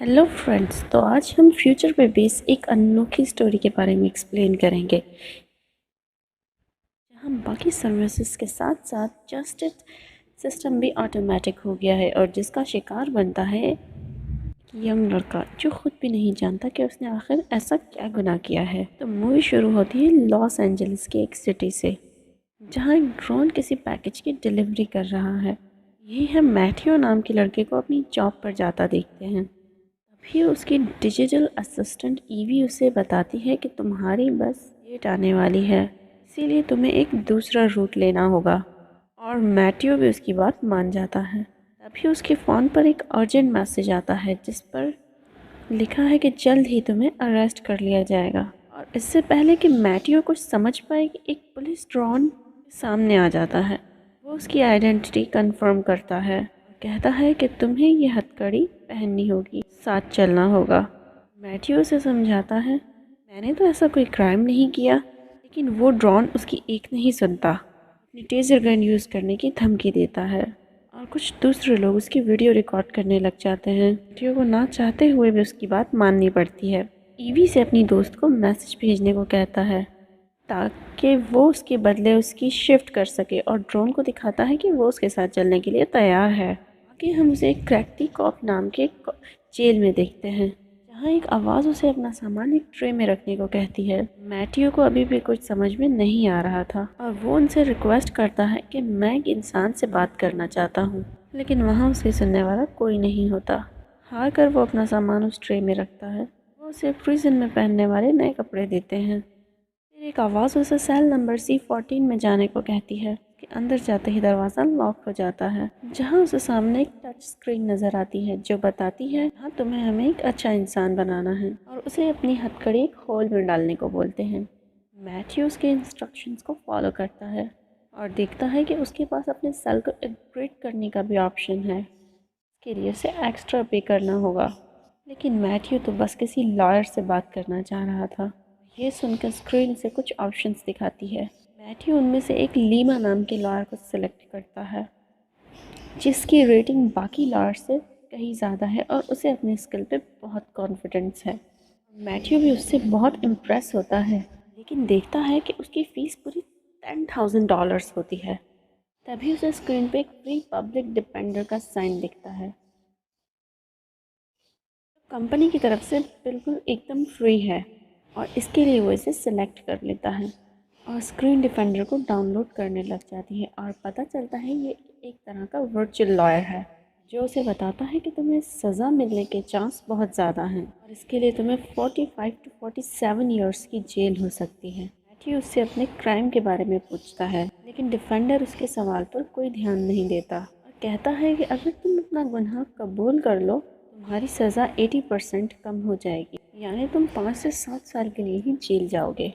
Hello friends, तो आज हम फ्यूचर पे बेस एक अनोखी स्टोरी के बारे में एक्सप्लेन करेंगे, जहाँ बाकी सर्विसेज के साथ साथ जस्टिस सिस्टम भी ऑटोमेटिक हो गया है और जिसका शिकार बनता है यंग लड़का जो खुद भी नहीं जानता कि उसने आखिर ऐसा क्या गुनाह किया है। तो मूवी शुरू होती है लॉस एंजलिस की एक सिटी से, जहाँ एक ड्रोन किसी पैकेज की डिलीवरी कर रहा है। यही हम मैथ्यू नाम के लड़के को अपनी जॉब पर जाता देखते हैं। तभी उसकी डिजिटल असिस्टेंट ईवी उसे बताती है कि तुम्हारी बस लेट आने वाली है, इसीलिए तुम्हें एक दूसरा रूट लेना होगा। और मैथ्यू भी उसकी बात मान जाता है। तभी उसके फ़ोन पर एक अर्जेंट मैसेज आता है जिस पर लिखा है कि जल्द ही तुम्हें अरेस्ट कर लिया जाएगा। और इससे पहले कि मैथ्यू कुछ समझ पाए कि एक पुलिस ड्रोन सामने आ जाता है, वो उसकी आइडेंटिटी कंफर्म करता है और कहता है कि तुम्हें ये हथकड़ी पहननी होगी, साथ चलना होगा। मैथ्यू उसे समझाता है, मैंने तो ऐसा कोई क्राइम नहीं किया, लेकिन वो ड्रोन उसकी एक नहीं सुनता, अपनी टेजर गन यूज़ करने की धमकी देता है। और कुछ दूसरे लोग उसकी वीडियो रिकॉर्ड करने लग जाते हैं। मैथ्यू को ना चाहते हुए भी उसकी बात माननी पड़ती है। ईवी से अपनी दोस्त को मैसेज भेजने को कहता है ताकि वो उसके बदले उसकी शिफ्ट कर सके, और ड्रोन को दिखाता है कि वो उसके साथ चलने के लिए तैयार है। आगे हम उसे एक क्रैक्टी कॉप नाम के जेल में देखते हैं, जहाँ एक आवाज़ उसे अपना सामान एक ट्रे में रखने को कहती है। मैथ्यू को अभी भी कुछ समझ में नहीं आ रहा था और वो उनसे रिक्वेस्ट करता है कि मैं एक इंसान से बात करना चाहता हूँ, लेकिन वहाँ उसे सुनने वाला कोई नहीं होता। हार कर वो अपना सामान उस ट्रे में रखता है। वो उसे प्रिजन में पहनने वाले नए कपड़े देते हैं। फिर एक आवाज़ उसे सेल नंबर C14 में जाने को कहती है कि अंदर जाते ही दरवाज़ा लॉक हो जाता है, जहाँ उसे सामने एक टच स्क्रीन नज़र आती है जो बताती है हाँ तुम्हें हमें एक अच्छा इंसान बनाना है, और उसे अपनी हथकड़ी एक होल में डालने को बोलते हैं। मैथ्यू उसके इंस्ट्रक्शंस को फॉलो करता है और देखता है कि उसके पास अपने सेल को अपग्रेड करने का भी ऑप्शन है। इसके लिए उसे एक्स्ट्रा पे करना होगा, लेकिन मैथ्यू तो बस किसी लॉयर से बात करना चाह रहा था। ये सुनकर स्क्रीन से कुछ ऑप्शंस दिखाती है। मैथ्यू उनमें से एक लीमा नाम के लॉयर को सिलेक्ट करता है, जिसकी रेटिंग बाकी लॉयर से कहीं ज़्यादा है और उसे अपने स्किल पे बहुत कॉन्फिडेंस है। मैथ्यू भी उससे बहुत इम्प्रेस होता है, लेकिन देखता है कि उसकी फ़ीस पूरी $10,000 होती है। तभी उसे स्क्रीन पे एक फ्री पब्लिक डिफेंडर का साइन दिखता है, कंपनी की तरफ से बिल्कुल एकदम फ्री है, और इसके लिए वो इसे सिलेक्ट कर लेता है और स्क्रीन डिफेंडर को डाउनलोड करने लग जाती है। और पता चलता है ये एक तरह का वर्चुअल लॉयर है जो उसे बताता है कि तुम्हें सज़ा मिलने के चांस बहुत ज़्यादा हैं और इसके लिए तुम्हें 45 to 47 ईयर्स की जेल हो सकती है। मैथ्यू उससे अपने क्राइम के बारे में पूछता है, लेकिन डिफेंडर उसके सवाल पर कोई ध्यान नहीं देता और कहता है कि अगर तुम अपना गुनाह कबूल कर लो, तुम्हारी सज़ा 80% कम हो जाएगी, यानी तुम 5 से 7 साल के लिए ही जेल जाओगे।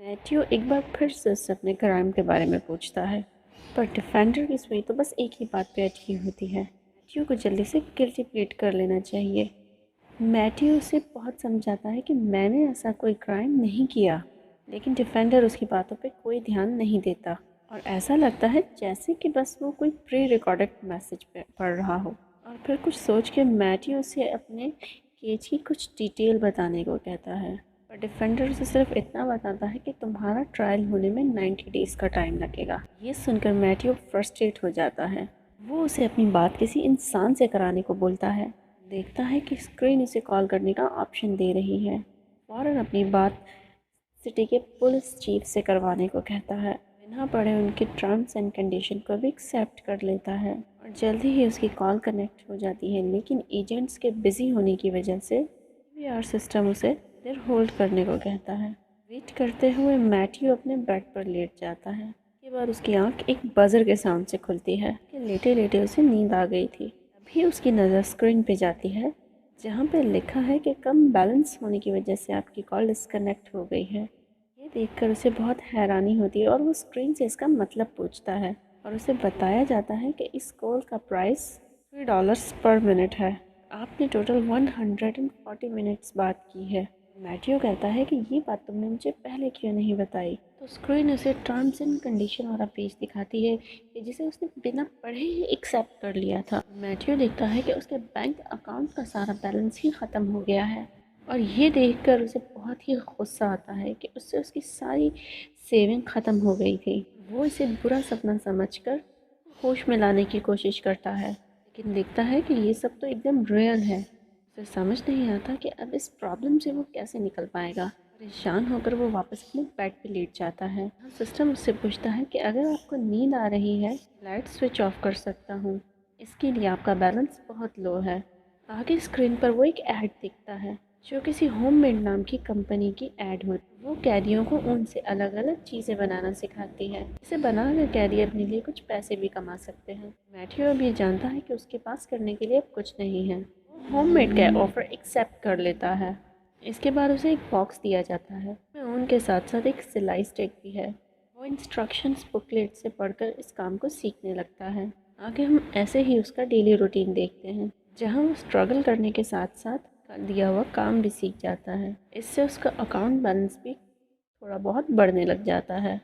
मैथ्यू एक बार फिर से उससे अपने क्राइम के बारे में पूछता है, पर डिफेंडर की सुई तो बस एक ही बात पे अटकी होती है, मैथ्यू को जल्दी से गिल्टी प्लीड कर लेना चाहिए। मैथ्यू उसे बहुत समझाता है कि मैंने ऐसा कोई क्राइम नहीं किया, लेकिन डिफेंडर उसकी बातों पे कोई ध्यान नहीं देता और ऐसा लगता है जैसे कि बस वो कोई प्री रिकॉर्डेड मैसेज पढ़ रहा हो। और फिर कुछ सोच के मैथ्यू उसे अपने केस की कुछ डिटेल बताने को कहता है, पर डिफेंडर उसे सिर्फ इतना बताता है कि तुम्हारा ट्रायल होने में 90 डेज़ का टाइम लगेगा। ये सुनकर मैथ्यू फ्रस्ट्रेट हो जाता है। वो उसे अपनी बात किसी इंसान से कराने को बोलता है। देखता है कि स्क्रीन उसे कॉल करने का ऑप्शन दे रही है। फ़ौरन अपनी बात सिटी के पुलिस चीफ से करवाने को कहता है। बिना पढ़े उनके टर्म्स एंड कंडीशन को भी एक्सेप्ट कर लेता है और जल्दी ही उसकी कॉल कनेक्ट हो जाती है, लेकिन एजेंट्स के बिजी होने की वजह से पीवीआर सिस्टम उसे देर होल्ड करने को कहता है। वेट करते हुए मैथ्यू अपने बेड पर लेट जाता है। उसके बाद उसकी आंख एक बजर के साउंड से खुलती है कि लेटे लेटे उसे नींद आ गई थी। तभी उसकी नज़र स्क्रीन पे जाती है, जहाँ पे लिखा है कि कम बैलेंस होने की वजह से आपकी कॉल डिस्कनेक्ट हो गई है। ये देखकर उसे बहुत हैरानी होती है और वो स्क्रीन से इसका मतलब पूछता है और उसे बताया जाता है कि इस कॉल का प्राइस $3 पर मिनट है। आपने टोटल 140 मिनट्स बात की है। मैथ्यू कहता है कि ये बात तुमने मुझे पहले क्यों नहीं बताई। तो स्क्रीन उसे टर्म्स एंड कंडीशन वाला पेज दिखाती है कि जिसे उसने बिना पढ़े ही एक्सेप्ट कर लिया था। मैथ्यू देखता है कि उसके बैंक अकाउंट का सारा बैलेंस ही ख़त्म हो गया है और ये देखकर उसे बहुत ही गुस्सा आता है कि उससे उसकी सारी सेविंग ख़त्म हो गई थी। वो इसे बुरा सपना समझकर होश में लाने की कोशिश करता है, लेकिन देखता है कि ये सब तो एकदम रियल है। उसे समझ नहीं आता कि अब इस प्रॉब्लम से वो कैसे निकल पाएगा। परेशान होकर वो वापस अपने बेड पे लेट जाता है। सिस्टम उससे पूछता है कि अगर आपको नींद आ रही है, लाइट स्विच ऑफ कर सकता हूँ। इसके लिए आपका बैलेंस बहुत लो है। आगे स्क्रीन पर वो एक ऐड दिखता है जो किसी होममेड नाम की कंपनी की ऐड होती। वो कैदियों को ऊन से अलग अलग चीज़ें बनाना सिखाती है। इसे बनाकर कैदी अपने लिए कुछ पैसे भी कमा सकते हैं। मैथ्यू अब ये जानता है कि उसके पास करने के लिए अब कुछ नहीं है। वो होममेड का ऑफर एक्सेप्ट कर लेता है। इसके बाद उसे एक बॉक्स दिया जाता है। ऊन के साथ साथ एक सिलाई स्टिक भी है। वो इंस्ट्रक्शंस बुकलेट से पढ़कर इस काम को सीखने लगता है। आगे हम ऐसे ही उसका डेली रूटीन देखते हैं, जहाँ वो स्ट्रगल करने के साथ साथ दिया हुआ काम भी सीख जाता है। इससे उसका अकाउंट बैलेंस भी थोड़ा बहुत बढ़ने लग जाता है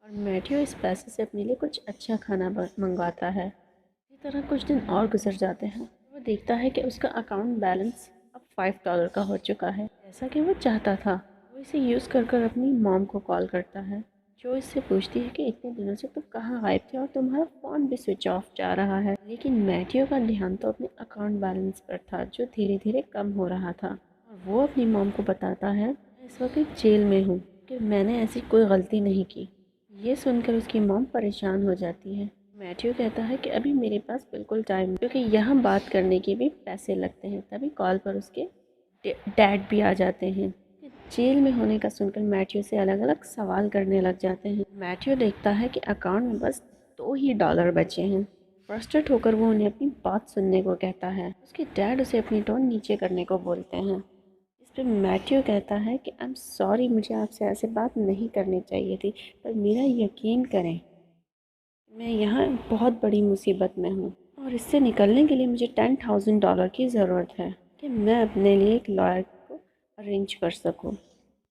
और मैथ्यू इस पैसे से अपने लिए कुछ अच्छा खाना मंगवाता है। इसी तरह कुछ दिन और गुजर जाते हैं। वो देखता है कि उसका अकाउंट बैलेंस अब $5 का हो चुका है, जैसा कि वो चाहता था। वो इसे यूज़ कर कर अपनी मॉम को कॉल करता है, जो इससे पूछती है कि इतने दिनों से तुम कहाँ गायब थे और तुम्हारा फ़ोन भी स्विच ऑफ जा रहा है। लेकिन मैथ्यू का ध्यान तो अपने अकाउंट बैलेंस पर था, जो धीरे धीरे कम हो रहा था। और वो अपनी मॉम को बताता है, मैं इस वक्त जेल में हूँ, कि मैंने ऐसी कोई गलती नहीं की। ये सुनकर उसकी मॉम परेशान हो जाती है। मैथ्यू कहता है कि अभी मेरे पास बिल्कुल टाइम है, क्योंकि यहाँ बात करने के भी पैसे लगते हैं। तभी कॉल पर उसके डैड भी आ जाते हैं। जेल में होने का सुनकर मैथ्यू से अलग अलग सवाल करने लग जाते हैं। मैथ्यू देखता है कि अकाउंट में बस $2 ही बचे हैं। फ्रस्ट्रेट होकर वो उन्हें अपनी बात सुनने को कहता है। उसके डैड उसे अपनी टोन नीचे करने को बोलते हैं। इस पर मैथ्यू कहता है कि आई एम सॉरी, मुझे आपसे ऐसे बात नहीं करनी चाहिए थी, पर मेरा यकीन करें, मैं यहाँ बहुत बड़ी मुसीबत में हूँ और इससे निकलने के लिए मुझे $10,000 की ज़रूरत है कि मैं अपने लिए एक लॉयर को अरेंज कर सकूँ।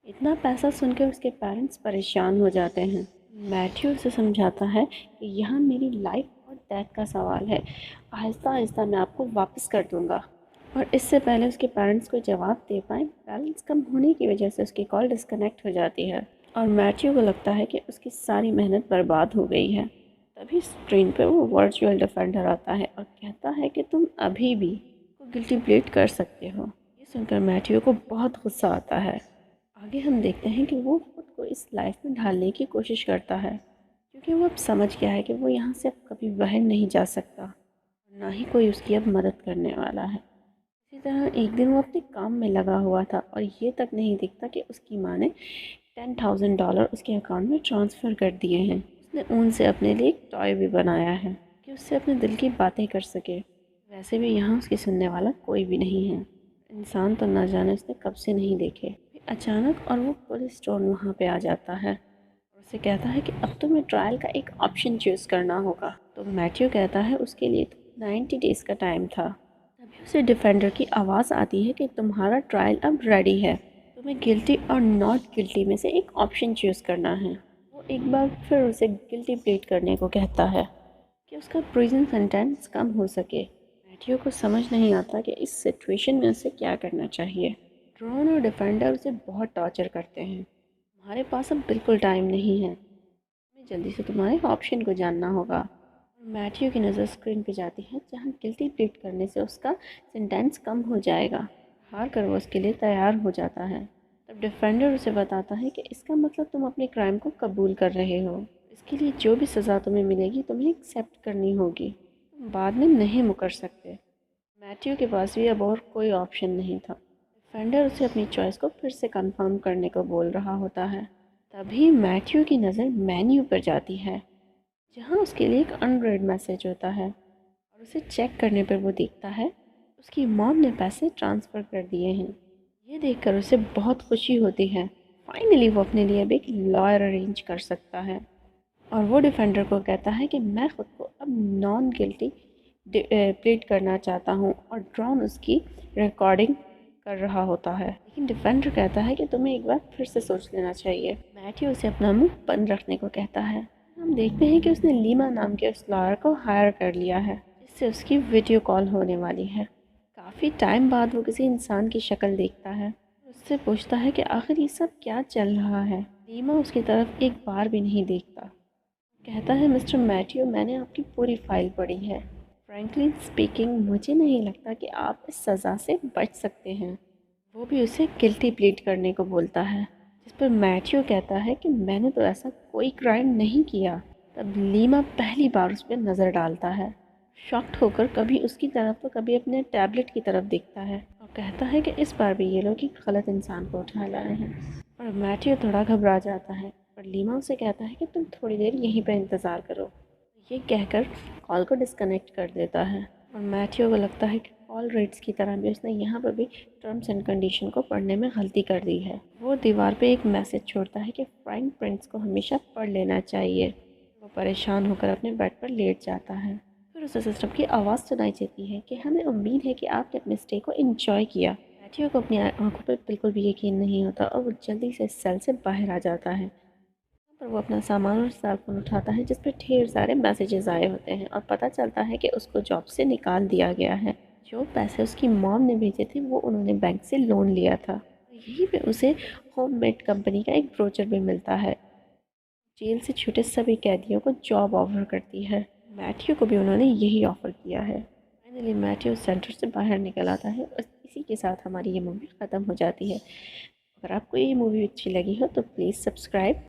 इतना पैसा सुनकर उसके पेरेंट्स परेशान हो जाते हैं। मैथ्यू उसे समझाता है कि यहाँ मेरी लाइफ और डेथ का सवाल है, आहिस्ता आहिस्ता मैं आपको वापस कर दूँगा। और इससे पहले उसके पेरेंट्स को जवाब दे पाएँ, बैलेंस कम होने की वजह से उसकी कॉल डिस्कनेक्ट हो जाती है और मैथ्यू को लगता है कि उसकी सारी मेहनत बर्बाद हो गई है। तभी स्क्रीन पर वो वर्चुअल डिफेंडर आता है और कहता है कि तुम अभी भी गिल्टी प्लीड कर सकते हो। ये सुनकर मैथ्यू को बहुत गुस्सा आता है। आगे हम देखते हैं कि वो खुद को इस लाइफ में ढालने की कोशिश करता है, क्योंकि वो अब समझ गया है कि वो यहाँ से अब कभी बाहर नहीं जा सकता, ना ही कोई उसकी अब मदद करने वाला है। इसी तरह एक दिन वो अपने काम में लगा हुआ था और ये तक नहीं दिखता कि उसकी माँ ने $10,000 उसके अकाउंट में ट्रांसफ़र कर दिए हैं। उसने ऊन से अपने लिए एक टॉय भी बनाया है कि उससे अपने दिल की बातें कर सके। वैसे भी यहाँ उसकी सुनने वाला कोई भी नहीं है। इंसान तो ना जाने उसने कब से नहीं देखे। अचानक और वो पुलिस स्टोर वहाँ पे आ जाता है और उसे कहता है कि अब तुम्हें ट्रायल का एक ऑप्शन चूज़ करना होगा। तो मैथ्यू कहता है उसके लिए तो 90 डेज़ का टाइम था। तभी उसे डिफेंडर की आवाज़ आती है कि तुम्हारा ट्रायल अब रेडी है, तुम्हें गिल्टी और नॉट गिल्टी में से एक ऑप्शन चूज़ करना है। वो एक बार फिर उसे गिल्टी प्लीड करने को कहता है कि उसका प्रिजन सेंटेंस कम हो सके। मैथ्यू को समझ नहीं आता कि इस सिचुएशन में उसे क्या करना चाहिए। ड्रोन और डिफेंडर उसे बहुत टॉर्चर करते हैं। हमारे पास अब बिल्कुल टाइम नहीं है, हमें जल्दी से तुम्हारे ऑप्शन को जानना होगा। और मैथ्यू की नज़र स्क्रीन पे जाती है, जहाँ गिल्टी प्लीड करने से उसका सेंटेंस कम हो जाएगा। हार कर वो उसके लिए तैयार हो जाता है। तब डिफेंडर उसे बताता है कि इसका मतलब तुम अपने क्राइम को कबूल कर रहे हो। इसके लिए जो भी सज़ा तुम्हें मिलेगी तुम्हें एक्सेप्ट करनी होगी, तुम बाद में नहीं मुकर सकते। मैथ्यू के पास भी अब और कोई ऑप्शन नहीं था। डिफेंडर उसे अपनी चॉइस को फिर से कंफर्म करने को बोल रहा होता है। तभी मैथ्यू की नज़र मेन्यू पर जाती है, जहाँ उसके लिए एक अनरेड मैसेज होता है और उसे चेक करने पर वो देखता है उसकी मॉम ने पैसे ट्रांसफ़र कर दिए हैं। ये देखकर उसे बहुत खुशी होती है। फाइनली वो अपने लिए अब एक लॉयर अरेंज कर सकता है और वो डिफेंडर को कहता है कि मैं ख़ुद को अब नॉन गिल्टी प्लीड करना चाहता हूँ और ड्रोन उसकी रिकॉर्डिंग कर रहा होता है, लेकिन डिफेंडर कहता है कि तुम्हें एक बार फिर से सोच लेना चाहिए। मैथ्यू उसे अपना मुंह बंद रखने को कहता है। हम देखते हैं कि उसने लीमा नाम के उस लॉयर को हायर कर लिया है, जिससे उसकी वीडियो कॉल होने वाली है। काफ़ी टाइम बाद वो किसी इंसान की शक्ल देखता है, उससे पूछता है कि आखिर ये सब क्या चल रहा है। लीमा उसकी तरफ एक बार भी नहीं देखता। कहता है, मिस्टर मैथ्यू, मैंने आपकी पूरी फाइल पढ़ी है। फ्रैंकली स्पीकिंग, मुझे नहीं लगता कि आप इस सज़ा से बच सकते हैं। वो भी उसे गिल्टी प्लीड करने को बोलता है, जिस पर मैथ्यू कहता है कि मैंने तो ऐसा कोई क्राइम नहीं किया। तब लीमा पहली बार उस पर नज़र डालता है। शॉक्ड होकर कभी उसकी तरफ तो कभी अपने टैबलेट की तरफ देखता है और कहता है कि इस बार भी ये लोग एक गलत इंसान को उठा लाए हैं। और मैथ्यू थोड़ा घबरा जाता है, पर लीमा उसे कहता है कि तुम थोड़ी देर यहीं पर इंतज़ार करो। ये कहकर कॉल को डिस्कनेक्ट कर देता है और मैथ्यू को लगता है कि कॉल रेट्स की तरह भी उसने यहाँ पर भी टर्म्स एंड कंडीशन को पढ़ने में गलती कर दी है। वो दीवार पे एक मैसेज छोड़ता है कि फ्राइंग प्रिंट्स को हमेशा पढ़ लेना चाहिए। वो परेशान होकर अपने बेड पर लेट जाता है। फिर उसे सिस्टम की आवाज़ सुनाई देती है कि हमें उम्मीद है कि आपने अपने स्टे को एंजॉय किया। मैथ्यू को अपनी आंखों पर बिल्कुल भी यकीन नहीं होता और वो जल्दी से सेल से बाहर आ जाता है। पर वो अपना सामान और सेल फ़ोन उठाता है, जिस पर ढेर सारे मैसेजेस आए होते हैं और पता चलता है कि उसको जॉब से निकाल दिया गया है। जो पैसे उसकी मॉम ने भेजे थे वो उन्होंने बैंक से लोन लिया था। यहीं पे उसे होममेड कंपनी का एक ब्रोचर भी मिलता है। जेल से छूटे सभी कैदियों को जॉब ऑफर करती है। मैथ्यू को भी उन्होंने यही ऑफ़र किया है। फाइनली मैथ्यू सेंटर से बाहर निकल आता है और इसी के साथ हमारी ये मूवी ख़त्म हो जाती है। अगर आपको ये मूवी अच्छी लगी हो तो प्लीज़ सब्सक्राइब